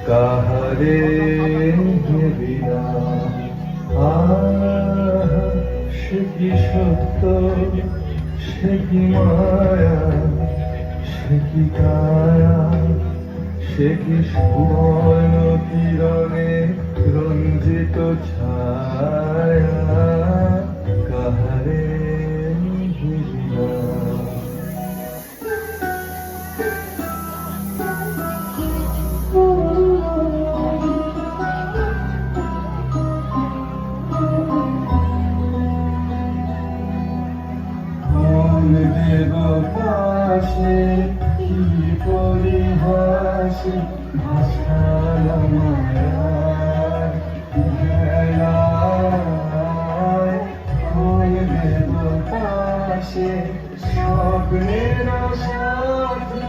কাহারে হেরিয়া সে কি সত্য, সে কি মায়া, সে কি কায়া, সে কি সুবর্ণ কিরণে রঞ্জিত ছায়া, কাহারে হেরিয়া। দেবকাশে কি পরিহাসে ভাষালো মায়ার ভেলায়, কোন দেবকাশে স্বপ্নের সাথী